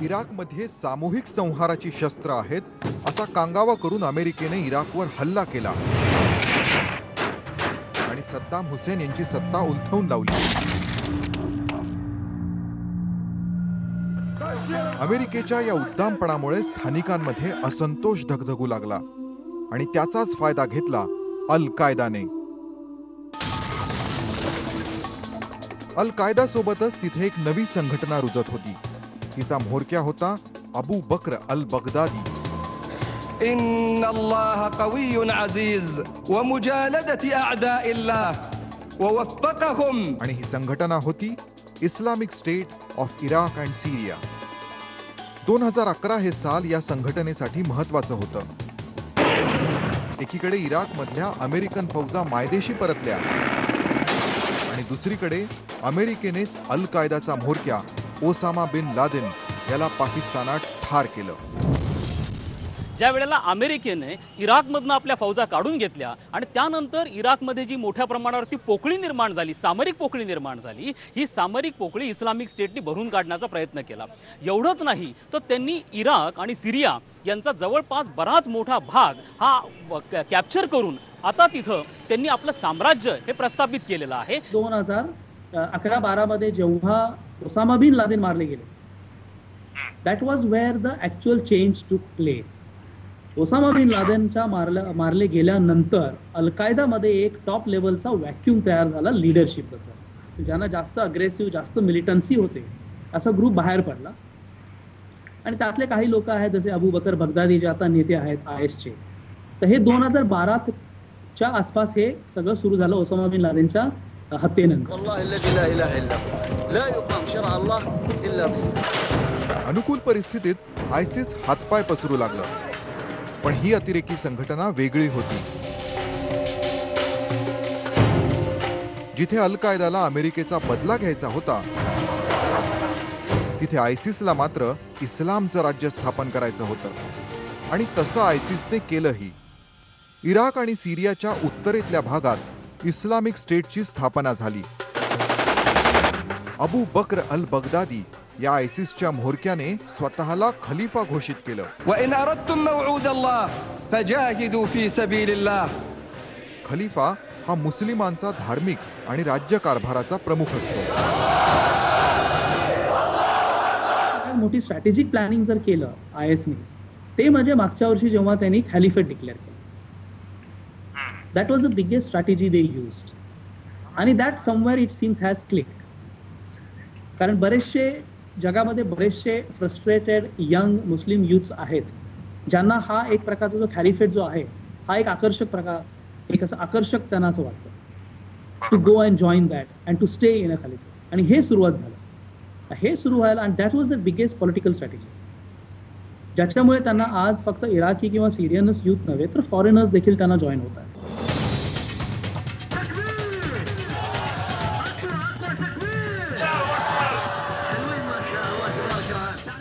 इराकमध्ये सामूहिक संहाराची शस्त्र आहेत असा कांगावा करून अमेरिकेने इराकवर हल्ला केला आणि सद्दाम हुसेन यांची सत्ता उलथवून लावली। अमेरिकेच्या या उद्दामपणामुळे स्थानिकांमध्ये असंतोष धगधगू लागला आणि त्याचाच फायदा घेतला अल कायदाने। अल कायदा सोबतच तिथे एक नवी संघटना रुजत होती। तिचा म्होरक्या होता अबू बकर al Baghdadi. In Allah कवियुन Aziz व मुजालदती अअदाइल्लाह व वफ़क़हुम। आणि ही संघटना होती Islamic state of Iraq and Syria. 2011 हे साल या संघटनेसाठी महत्त्वाचं होतं। एकीकडे इराकमधल्या अमेरिकन फौजा मायदेशी परतल्या आणि दुसरीकडे अमेरिकेनेच अल कायदाचा म्होरक्या ओसामा बिन लादेन याला पाकिस्तानात ठार केलं। ज्या वेळेला अमेरिकेने इराकमधनं आपल्या फौजा काढून घेतल्या आणि त्यानंतर इराकमध्ये जी मोठ्या प्रमाणावरती पोकळी निर्माण झाली, सामरिक पोकळी निर्माण झाली, ही सामरिक पोकळी इस्लामिक स्टेटने भरून काढण्याचा प्रयत्न केला। एवढंच नाही तर त्यांनी इराक आणि सीरिया यांचा जवळपास बराच मोठा भाग हा कॅप्चर करून आता तिथं त्यांनी आपलं साम्राज्य हे प्रस्थापित केलेलं आहे। 2011-12 मध्ये जेव्हा ओसामा बिन लादेन मारले गेले, that was where the actual change took place. Osama bin लादेनच्या मारले गेल्यानंतर अल कायदामध्ये एक टॉप लेवलचा व्हॅक्यूम तयार झाला लीडरशिपबद्दल। ज्यांना जास्त अग्रेसिव्ह, जास्त मिलिटन्सी होते असा ग्रुप बाहेर पडला आणि त्यातले काही लोक आहेत जसे अबू बकर बगदादी जे आता नेते आहेत IS चे। तर हे 2012च्या आसपास हे सगळं सुरू झालं ओसामा बिन लादेनच्या हत्येनंतर। अनुकूल परिस्थितीत आयसिस हातपाय पसरू लागलं, पण ही अतिरेकी संघटना वेगळी होती। जिथे अल कायदाला अमेरिकेचा बदला घ्यायचा होता, तिथे आयसिसला मात्र इस्लामचं राज्य स्थापन करायचं होतं आणि तसं आयसिसने केलंही। इराक आणि सीरियाच्या उत्तरेतल्या भागात इस्लामिक स्टेटची स्थापना झाली। अबू बकर अल बगदादी या आयसिसच्या म्होरक्याने स्वतःला खलीफा घोषित केलं। वइन अरदतुम मौऊद अल्लाह फजाहिदू फी सबीलिल्लाह। खलीफा हा मुस्लिमांचा धार्मिक आणि राज्यकारभाराचा प्रमुख असतो। मोठी स्ट्रॅटेजिक प्लॅनिंग जर केलं ISने, ते म्हणजे मागच्या वर्षी जेव्हा त्यांनी खलिफेट डिक्लेअर केलं, that was the biggest strategy they used आणि that somewhere it seems has clicked. कारण जगामध्ये बरेचसे फ्रस्ट्रेटेड यंग मुस्लिम युथ्स आहेत ज्यांना हा एक प्रकारचा जो खॅलिफेट जो आहे हा एक आकर्षक त्यांना असं वाटतं to go and join that and to stay in a caliphate. आणि हे सुरुवात झालं, हे सुरू व्हायला आणि that was the biggest political strategy, ज्याच्यामुळे त्यांना आज फक्त इराकी किंवा सिरियनच युथ नव्हे तर फॉरेनर्स देखील त्यांना जॉईन होत आहेत।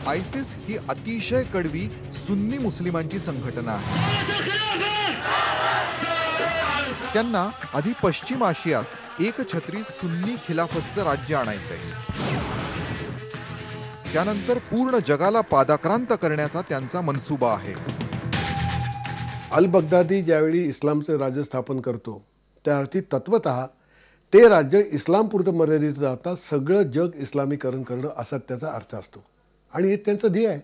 आयसिस ही अतिशय कडवी सुन्नी मुस्लिमांची संघटना आहे। त्यांना आधी पश्चिम आशियात एकछत्री सुन्नी खिलाफतचं राज्य आणायचंय। त्यानंतर पूर्ण जगाला पादाक्रांत करण्याचा त्यांचा मनसुबा आहे। अल बगदादी ज्यावेळी इस्लामचं राज्य स्थापन करतो त्या अर्थी तत्वतः ते राज्य इस्लामपुरतं मर्यादित राहता सगळं जग इस्लामीकरण करणं असा त्याचा अर्थ असतो आणि हे त्यांचं ध्येय आहे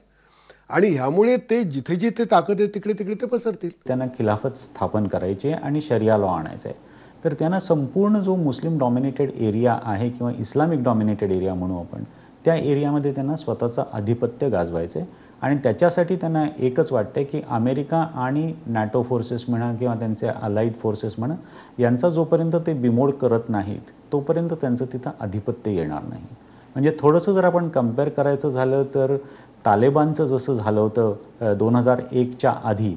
आणि ह्यामुळे ते जिथे जिथे ताकद आहे तिकडे तिकडे ते पसरतील। त्यांना खिलाफत स्थापन करायची आणि शरिया लॉ आणायचं आहे, तर त्यांना संपूर्ण जो मुस्लिम डॉमिनेटेड एरिया आहे किंवा इस्लामिक डॉमिनेटेड एरिया म्हणू आपण, त्या एरियामध्ये त्यांना स्वतःचं आधिपत्य गाजवायचं आहे आणि त्याच्यासाठी त्यांना एकच वाटतंय की अमेरिका आणि NATO फोर्सेस म्हणा किंवा त्यांचे अलाइड फोर्सेस म्हणा यांचा जोपर्यंत ते बिमोड करत नाहीत तोपर्यंत त्यांचं तिथं आधिपत्य येणार नाही। म्हणजे थोडंसं जर आपण कम्पेअर करायचं झालं तर तालिबानचं जसं झालं होतं 2001च्या आधी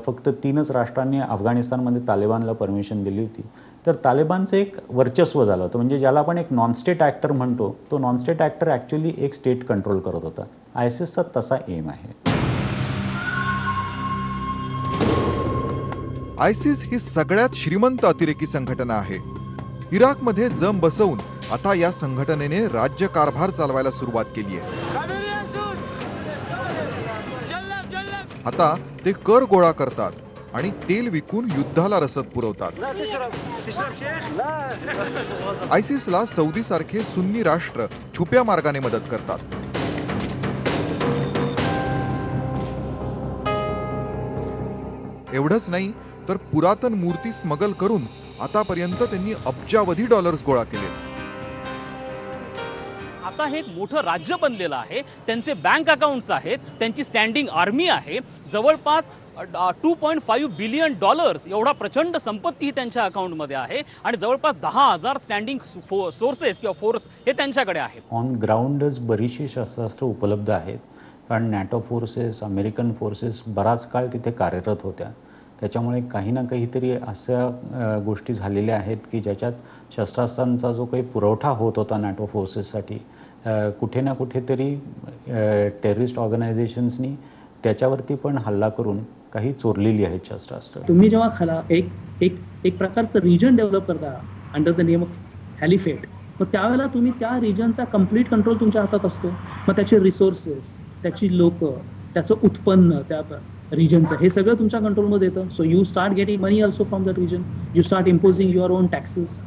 फक्त 3च राष्ट्रांनी अफगाणिस्तानमध्ये तालिबानला परमिशन दिली होती, तर तालिबानचं एक वर्चस्व झालं होतं। म्हणजे ज्याला आपण एक नॉन स्टेट ॲक्टर म्हणतो, तो नॉन स्टेट ॲक्टर ॲक्च्युअली एक स्टेट कंट्रोल करत होता। आयसिसचा तसा एम आहे। आयसिस ही सगळ्यात श्रीमंत अतिरेकी संघटना आहे। इराकमध्ये जम बसवून आता या संघटनेने राज्यकारभार चालवायला सुरुवात केली आहे। आता ते कर गोळा करतात आणि तेल विकून युद्धाला रसद पुरवतात. आयसिसला सौदी सारखे सुन्नी राष्ट्र छुप्या मार्गाने मदत करतात. एवढंच नाही तर पुरातन मूर्ती स्मगल करून आतापर्यंत त्यांनी अब्जावधी डॉलर्स गोळा केले. आता हे एक मोठं राज्य बनलेलं आहे, त्यांचे बँक अकाउंट्स आहेत, त्यांची स्टँडिंग आर्मी आहे, जवळपास $2.5 बिलियन एवढा प्रचंड संपत्ती त्यांच्या अकाउंटमध्ये आहे आणि जवळपास 10,000 स्टँडिंग सोर्सेस किंवा फोर्स हे त्यांच्याकडे आहेत. ऑन ग्राउंडच बरीचशी शस्त्रास्त्र उपलब्ध आहेत, कारण नॅटो फोर्सेस, अमेरिकन फोर्सेस बराच काळ तिथे कार्यरत होत्या. त्याच्यामुळे काही ना काहीतरी अशा गोष्टी झालेल्या आहेत की ज्याच्यात शस्त्रास्त्रांचा जो काही पुरवठा होत होता नॅटो फोर्सेससाठी, कुठे ना कुठेतरी टेररिस्ट ऑर्गनायझेशन्सनी त्याच्यावरती पण हल्ला करून काही चोरलेली आहेत शस्त्रास्त्र. तुम्ही जेव्हा एक प्रकारचं रिजन डेव्हलप करता अंडर द नेम ऑफ हॅलिफेट, मग त्यावेळेला तुम्ही त्या रिजनचा कम्प्लीट कंट्रोल तुमच्या हातात असतो. मग त्याचे रिसोर्सेस, त्याची लोक, त्याचं उत्पन्न, त्या रिजनचं हे सगळं तुमच्या कंट्रोलमध्ये येतं. So you start getting money also from that region. You start imposing your own taxes,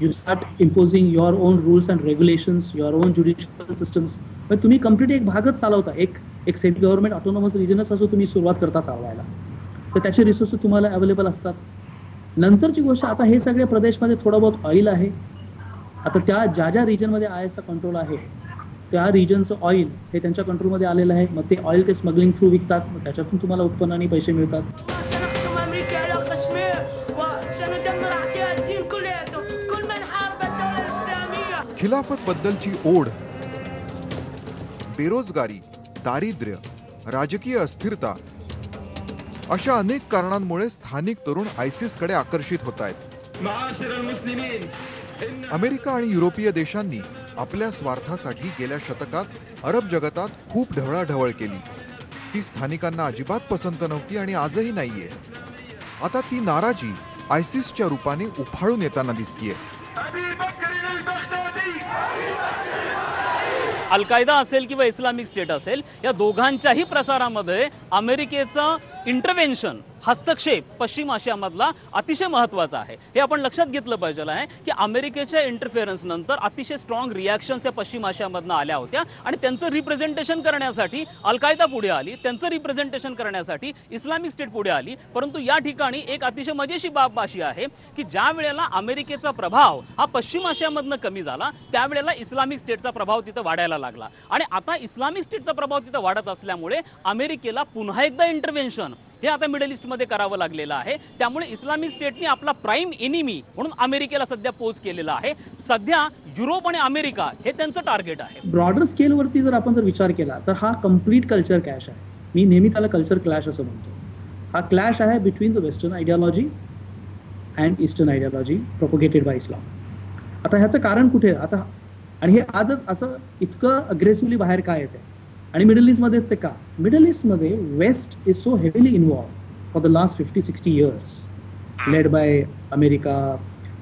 you start imposing your own rules and regulations, your own judicial systems. मग तुम्ही कम्प्लीट एक भागच चालवता, एक सेमी गव्हर्नमेंट ऑटोनॉमस रिजनच असं तुम्ही सुरुवात करता चालवायला. तर त्याचे रिसोर्सेस तुम्हाला अवेलेबल असतात. नंतरची गोष्ट, आता हे सगळे प्रदेशमध्ये थोडं बहुत ऑइल आहे. आता त्या ज्या रिजनमध्ये आयएसचा कंट्रोल आहे त्या रिजनचं ऑइल हे त्यांच्या कंट्रोलमध्ये आलेलं आहे. मग ते ऑइल ते स्मगलिंग थ्रू विकतात, मग त्याच्यातून तुम्हाला उत्पन्न आणि पैसे मिळतात. खिलाफत बद्दलची ओढ, बेरोजगारी, दारिद्र्य, राजकीय अस्थिरता अशा अनेक कारणांमुळे स्थानिक तरुण आयसिसकडे आकर्षित होत आहेत. अमेरिका आणि युरोपीय देशांनी आपल्या स्वार्थासाठी गेल्या शतकात अरब जगतात खूप ढवळाढवळ केली. ती स्थानिकांना अजिबात पसंत नव्हती आणि आजही नाहीये. आता ती नाराजी आयसिसच्या रूपाने उफाळून येताना दिसतीये. अल कायदा असेल किंवा इस्लामिक स्टेट असेल, या दोघांच्याही प्रसारामध्ये अमेरिकेचा इंटरव्हेन्शन, हस्तक्षेप पश्चिम आशियामधला अतिशय महत्त्वाचा आहे. हे आपण लक्षात घेतलं पाहिजे आहे की अमेरिकेच्या इंटरफेरन्स नंतर अतिशय स्ट्रॉंग रिॲक्शन्स या पश्चिम आशियामधनं आल्या होत्या आणि त्यांचं रिप्रेझेंटेशन करण्यासाठी अल कायदा पुढे आली, त्यांचं रिप्रेझेंटेशन करण्यासाठी इस्लामिक स्टेट पुढे आली. परंतु या ठिकाणी एक अतिशय मजेशीर बाब अशी आहे की ज्या वेळेला अमेरिकेचा प्रभाव हा पश्चिम आशियामधनं कमी झाला, त्यावेळेला इस्लामिक स्टेटचा प्रभाव तिथं वाढायला लागला आणि आता इस्लामिक स्टेटचा प्रभाव तिथं वाढत असल्यामुळे अमेरिकेला पुन्हा एकदा इंटरव्हेन्शन हे आता मिडल ईस्टमध्ये करावं लागलेलं आहे. त्यामुळे इस्लामिक स्टेटने आपला प्राईम एनिमी म्हणून अमेरिकेला सध्या पोच केलेला आहे. सध्या युरोप आणि अमेरिका हे त्यांचं टार्गेट आहे. ब्रॉडर स्केलवरती जर आपण विचार केला तर हा कम्प्लीट कल्चर क्लॅश आहे. मी नेहमी त्याला कल्चर क्लॅश असं म्हणतो. हा क्लॅश आहे between the western ideology and eastern ideology propagated by Islam. आता ह्याचं कारण कुठे आता, आणि हे आजच असं इतकं अग्रेसिव्हली बाहेर काय येते आणि मिडल ईस्टमध्येच का? मिडल ईस्टमध्ये west is so heavily involve for the last 50-60 years, led by America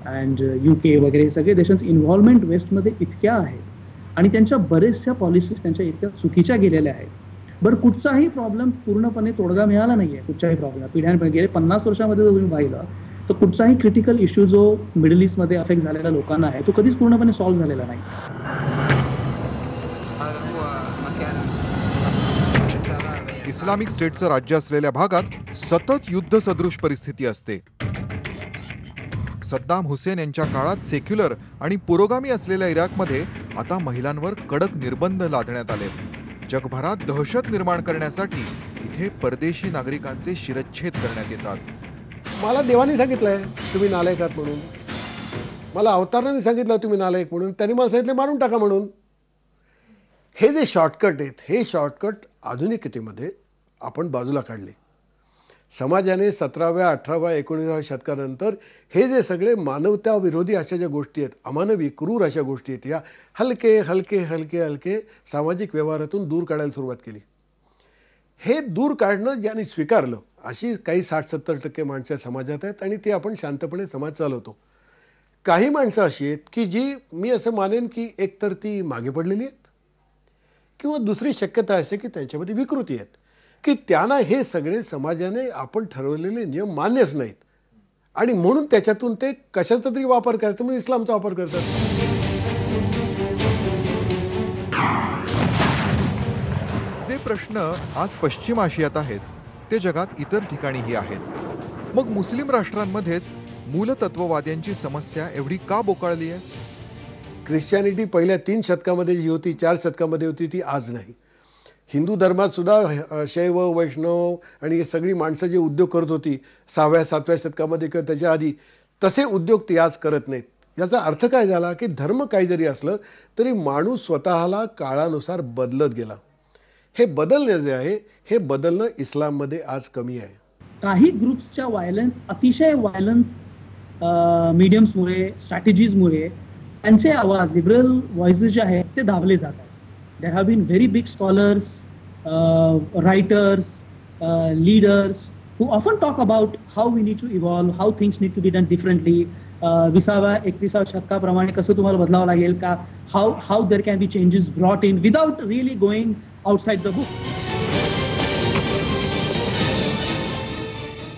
and UK वगैरे सगळे देशांचं इन्व्हॉल्वमेंट वेस्टमध्ये इतक्या आहेत आणि त्यांच्या बरेचशा पॉलिसीज त्यांच्या इतक्या चुकीच्या गेलेल्या आहेत. बरं, कुठचाही प्रॉब्लेम पूर्णपणे तोडगा मिळाला नाही आहे. कुठच्याही प्रॉब्लेम पिढ्यानपिढ्या गेले 50 वर्षामध्ये जर तुम्ही पाहिलं तर कुठचाही क्रिटिकल इश्यू जो मिडल ईस्टमध्ये अफेक्ट झालेल्या लोकांना आहे तो कधीच पूर्णपणे सॉल्व्ह झालेला नाही. इस्लामिक स्टेटचं राज्य असलेल्या भागात सतत युद्ध सदृश परिस्थिती असते. सद्दाम हुसेन यांच्या काळात सेक्युलर आणि पुरोगामी असलेल्या इराकमध्ये आता महिलांवर कडक निर्बंध लादण्यात आले. जगभरात दहशत निर्माण करण्यासाठी इथे परदेशी नागरिकांचे शिरच्छेद करण्यात येतात. मला देवाने सांगितलंय तुम्ही नालायक आहात म्हणून, मला अवताराने सांगितलं तुम्ही नालायक म्हणून, त्यांनी मला सांगितलं मारून टाका म्हणून. हे जे शॉर्टकट आहेत हे शॉर्टकट आधुनिकतेमध्ये आपण बाजूला काढले. समाजाने 17व्या, 18व्या, 19व्या शतकानंतर हे जे सगळे मानवताविरोधी अशा ज्या गोष्टी आहेत, अमानवी क्रूर अशा गोष्टी आहेत, या हलके हलके हलके हलके सामाजिक व्यवहारातून दूर काढायला सुरुवात केली. हे दूर काढणं ज्यांनी स्वीकारलं अशी काही 60-70% माणसं समाजात आहेत आणि ते आपण शांतपणे समाज चालवतो. काही माणसं अशी आहेत की जी मी असं मानेन की एकतर ती मागे पडलेली आहेत किंवा दुसरी शक्यता असे की त्यांच्यामध्ये विकृती आहेत. की त्यांना हे सगळे समाजाने आपण ठरवलेले नियम मान्यच नाहीत आणि म्हणून त्याच्यातून ते कशाचा तरी वापर करायचा म्हणजे इस्लामचा वापर करतात. जे प्रश्न आज पश्चिम आशियात आहेत ते जगात इतर ठिकाणीही आहेत. मग मुस्लिम राष्ट्रांमध्येच मूलतत्ववाद्यांची समस्या एवढी का बोकाळली आहे? ख्रिश्चॅनिटी पहिल्या 3 शतकामध्ये जी होती, 4 शतकामध्ये होती, ती आज नाही. हिंदू धर्मात सुद्धा शैव, वैष्णव आणि हे सगळी माणसं जे उद्योग करत होती 6व्या 7व्या शतकामध्ये किंवा त्याच्या आधी, तसे उद्योग ती आज करत नाहीत. याचा अर्थ काय झाला की धर्म काही जरी असलं तरी माणूस स्वतःला काळानुसार बदलत गेला. हे बदलणे जे आहे हे बदलणं इस्लाममध्ये आज कमी आहे. काही ग्रुप्सच्या व्हायलन्स, अतिशय व्हायलन्स मीडियम्समुळे, स्ट्रॅटेजीजमुळे त्यांचे आवाज, लिबरल व्हॉइसेस जे आहेत ते दाबले जातात. There have been very big scholars, writers, leaders who often talk about how we need to evolve, how things need to be done differently. 20व्या-21व्या शतकाप्रमाणे कसं तुम्हाला बदलावं लागेल का, how there can be changes brought in without really going outside the book.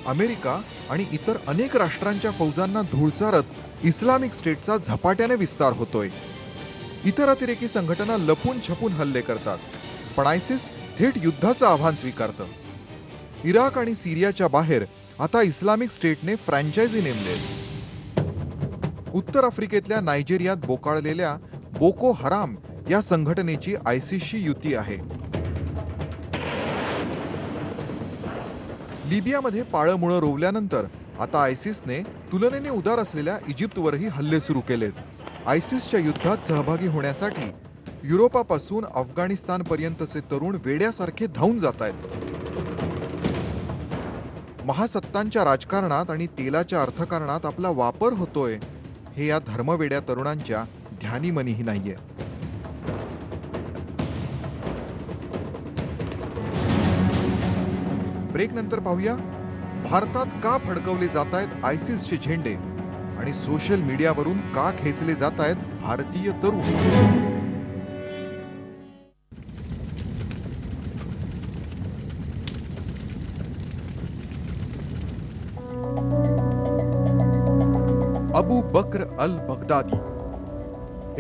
America आणि इतर अनेक राष्ट्रांच्या फौजांना धूळ चारत इस्लामिक स्टेटचा झपाट्याने विस्तार होतोय. इतर अतिरेकी संघटना लपून छपून हल्ले करतात, पण आयसिस थेट युद्धाचं आव्हान स्वीकारतं. इराक आणि सिरियाच्या बाहेर आता इस्लामिक स्टेटने फ्रँचायझी नेमले. उत्तर आफ्रिकेतल्या नायजेरियात बोकाळलेल्या बोको हराम या संघटनेची आयसिसशी युती आहे. लिबियामध्ये पाळंमुळं रोवल्यानंतर आता आयसिसने तुलनेने उदार असलेल्या इजिप्तवरही हल्ले सुरू केलेत. आयसिसच्या युद्धात सहभागी होण्यासाठी युरोपापासून अफगाणिस्तानपर्यंतचे तरुण वेड्यासारखे धावून जात आहेत. महासत्तांच्या राजकारणात आणि तेलाच्या अर्थकारणात आपला वापर होतोय हे या धर्मवेड्या तरुणांच्या ध्यानीमनीही नाहीये. ब्रेक नंतर पाहूया भारतात का फडकवले जात आहेत आयसिसचे झेंडे आणि सोशल मीडियावरून का खेचले जात आहेत भारतीय तरुण. अबू बक्र अल बगदादी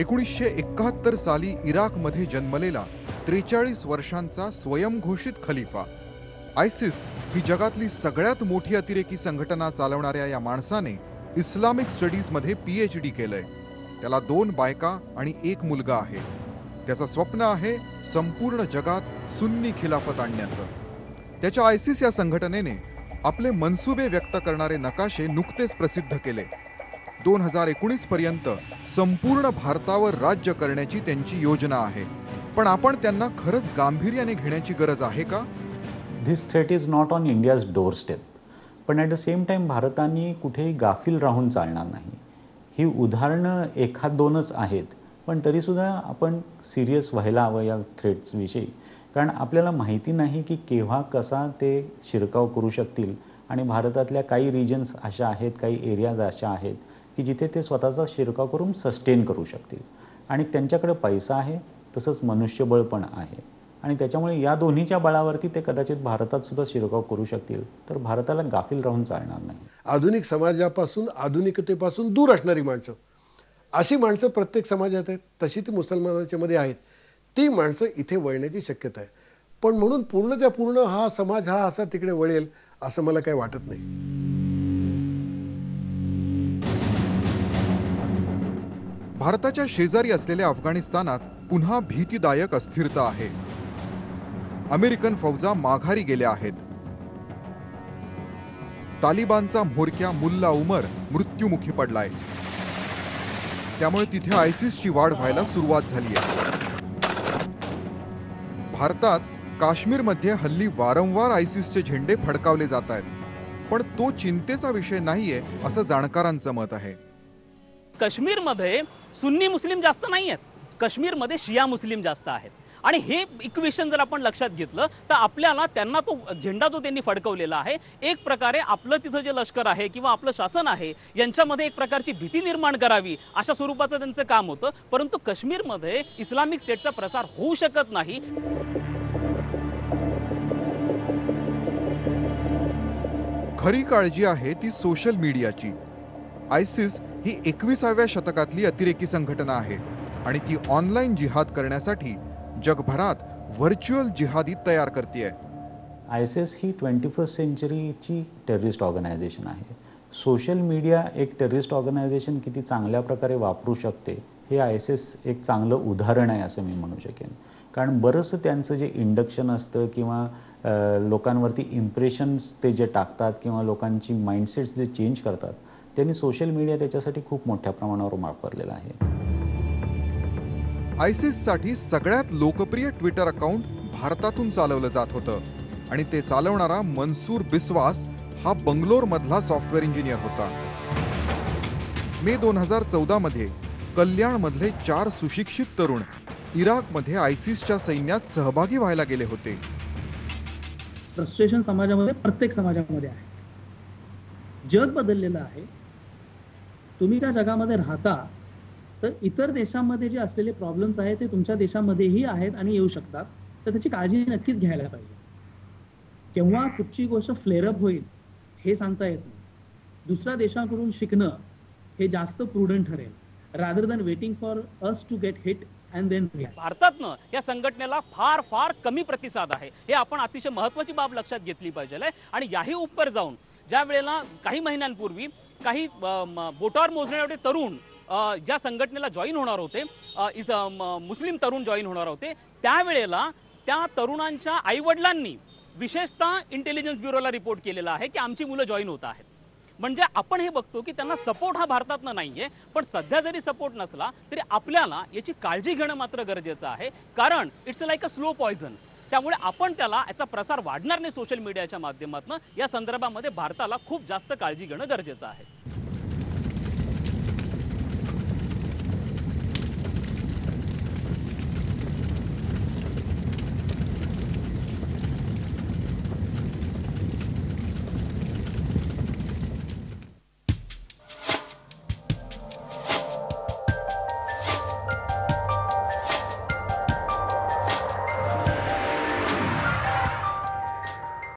1971 साली इराकमध्ये जन्मलेला 43 वर्षांचा स्वयंघोषित खलिफा. आयसिस ही जगातली सगळ्यात मोठी अतिरेकी संघटना चालवणाऱ्या या माणसाने इस्लामिक स्टडीजमध्ये PhD केलंय. त्याला 2 बायका आणि 1 मुलगा आहे. त्याचं स्वप्न आहे संपूर्ण जगात सुन्नी खिलाफत आणण्याचं. त्याच्या आयसिस या संघटनेने आपले मनसुबे व्यक्त करणारे नकाशे नुकतेच प्रसिद्ध केले. 2019 पर्यंत संपूर्ण भारतावर राज्य करण्याची त्यांची योजना आहे. पण आपण त्यांना खरंच गांभीर्याने घेण्याची गरज आहे का? This threat is not on India's doorstep. पण ॲट द सेम टाइम भारताने कुठेही गाफील राहून चालणार नाही. ही उदाहरणं 1-2च आहेत, पण तरीसुद्धा आपण सिरियस व्हायला हवं या थ्रेट्सविषयी. कारण आपल्याला माहिती नाही की केव्हा कसा ते शिरकाव करू शकतील. आणि भारतातल्या काही रिजन्स अशा आहेत, काही एरियाज अशा आहेत की जिथे ते स्वतःचा शिरकाव करून सस्टेन करू शकतील. आणि त्यांच्याकडे पैसा आहे, तसंच मनुष्यबळ पण आहे. आणि त्याच्यामुळे या दोन्हीच्या बळावरती ते कदाचित भारतात सुद्धा शिरकाव करू शकतील. तर भारताला गाफील राहून चालणार नाही. आधुनिक समाजापासून, आधुनिकतेपासून दूर असणारी माणसं, अशी माणसं प्रत्येक समाजात आहेत. तशी ती मुसलमानांच्या मध्ये आहेत. ती माणसं इथे वळण्याची शक्यता आहे. पण म्हणून पूर्णच्या पूर्ण हा समाज हा असा तिकडे वळेल असं मला काही वाटत नाही. भारताच्या शेजारी असलेल्या अफगाणिस्तानात पुन्हा भीतीदायक अस्थिरता आहे. अमेरिकन फौजा माघारी गेल्या आहेत. तालिबानचा म्होरक्या मुल्ला उमर मृत्युमुखी पडलाय. त्यामुळे तिथे आयसिसची वाढ व्हायला सुरुवात झाली आहे. भारतात काश्मीरमध्ये हल्ली वारंवार आयसिसचे झेंडे फडकावले जात आहेत. पण तो चिंतेचा विषय नाहीये असं जाणकारांचं मत आहे. काश्मीरमध्ये सुन्नी मुस्लिम जास्त नाही आहेत, काश्मीरमध्ये शिया मुस्लिम जास्त आहेत. आणि हे इक्वेशन जर आपण लक्षात घेतलं तर आपल्याला त्यांना तो झेंडा जो त्यांनी फडकवलेला आहे, एक प्रकारे आपलं तिथं जे लष्कर आहे किंवा आपलं शासन आहे यांच्यामध्ये एक प्रकारची भीती निर्माण करावी अशा स्वरूपाचं त्यांचं काम होतं. परंतु काश्मीरमध्ये इस्लामिक स्टेटचा प्रसार होऊ शकत नाही. खरी काळजी आहे ती सोशल मीडियाची. आयसिस ही 21व्या शतकातली अतिरेकी संघटना आहे आणि ती ऑनलाईन जिहाद करण्यासाठी जगभरात व्हर्च्युअल जिहादी तयार करते. आयसिस ही 21st सेंचुरीची टेररिस्ट ऑर्गनायझेशन आहे. सोशल मीडिया एक टेररिस्ट ऑर्गनायझेशन किती चांगल्या प्रकारे वापरू शकते हे आयसिस एक चांगलं उदाहरण आहे असं मी म्हणू शकेन. कारण बरंचसं त्यांचं जे इंडक्शन असतं किंवा लोकांवरती इम्प्रेशन्स ते जे टाकतात किंवा लोकांची माइंडसेट्स जे चेंज करतात त्यांनी सोशल मीडिया त्याच्यासाठी खूप मोठ्या प्रमाणावर वापरलेला आहे. आयसिससाठी सगळ्यात लोकप्रिय ट्विटर अकाउंट भारतातून चालवलं जात होतं आणि ते चालवणारा मनसूर बिस्वास हा बंगलोरमधला सॉफ्टवेअर इंजिनियर होता. मे 2014 मध्ये कल्याणमधले 4 सुशिक्षित तरुण इराकमध्ये आयसिसच्या सैन्यात सहभागी व्हायला गेले होते. फ्रस्ट्रेशन समाजामध्ये, प्रत्येक समाजामध्ये आहे. जग बदललेलं आहे. तुम्ही त्या जगामध्ये राहता तर इतर देशांमध्ये जे असलेले प्रॉब्लेम्स आहेत ते तुमच्या देशामध्येही आहेत आणि येऊ शकतात. तर त्याची काळजी नक्कीच घ्यायला पाहिजे. केव्हा कुठची गोष्ट फ्लेअरअप होईल हे सांगता येत नाही. दुसऱ्या देशांकडून शिकणं हे जास्त प्रुडंट ठरेल rather than waiting for us to get hit and then react. भारतातनं या संघटनेला फार फार कमी प्रतिसाद आहे. हे आपण अतिशय महत्त्वाची बाब लक्षात घेतली पाहिजे. आणि याही उपर जाऊन ज्या वेळेला काही महिन्यांपूर्वी काही बोटावर मोजण्याएवढे तरुण ज्या संघटनेला जॉईन होणार होते, मुस्लिम तरुण जॉईन होणार होते, त्यावेळेला त्या तरुणांच्या आईवडिलांनी विशेषतः इंटेलिजन्स ब्युरोला रिपोर्ट केलेला आहे की आमची मुलं जॉईन होत आहेत. म्हणजे आपण हे बघतो की त्यांना सपोर्ट हा भारतातनं नाहीये. पण सध्या जरी सपोर्ट नसला तरी आपल्याला याची काळजी घेणं मात्र गरजेचं आहे. कारण it's like a slow poison. त्यामुळे आपण त्याला याचा प्रसार वाढणार नाही सोशल मीडियाच्या माध्यमातून. या संदर्भामध्ये भारताला खूप जास्त काळजी घेणं गरजेचं आहे.